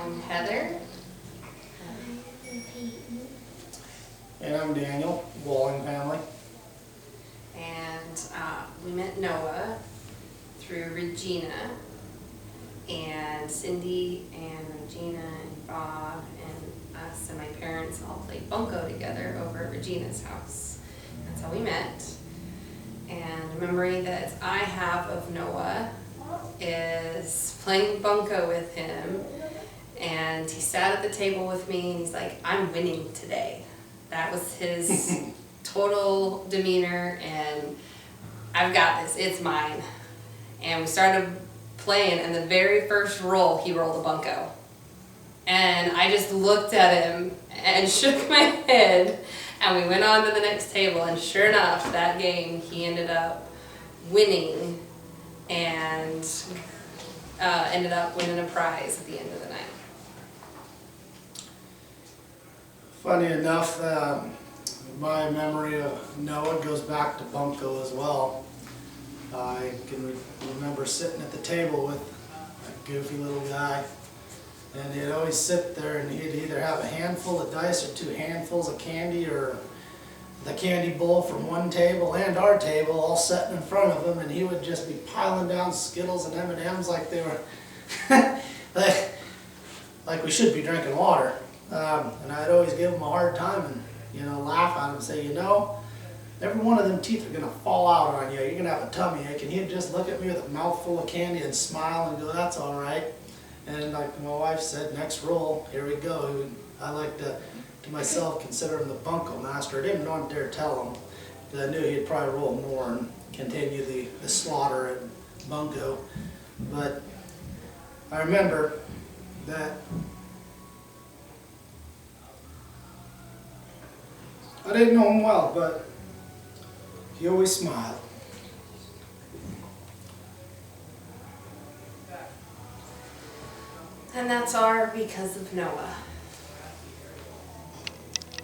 I'm Heather. And I'm Daniel, Walling family. And we met Noah through Regina. And Cindy and Regina and Bob and us and my parents all played bunco together over at Regina's house. That's how we met. And a memory that I have of Noah is playing bunco with him. And he sat at the table with me and he's like, "I'm winning today." That was his total demeanor, and "I've got this, it's mine." And we started playing, and the very first roll, he rolled a bunco. And I just looked at him and shook my head, and we went on to the next table, and sure enough, that game, he ended up winning, and ended up winning a prize at the end of the night. Funny enough, my memory of Noah goes back to bunco as well. I can remember sitting at the table with a goofy little guy, and he'd always sit there and he'd either have a handful of dice or 2 handfuls of candy, or the candy bowl from one table and our table all sitting in front of him, and he would just be piling down Skittles and M&Ms like they were like we should be drinking water. And I'd always give him a hard time and laugh at him and say, every one of them teeth are gonna fall out on you. You're gonna have a tummy ache. And he'd just look at me with a mouthful of candy and smile and go, "That's all right." And like my wife said, next roll, here we go. I like to myself consider him the bunco master. I didn't want to dare tell him, because I knew he'd probably roll more and continue the slaughter at bunco. But I remember that I didn't know him well, but he always smiled. And that's our because of Noah.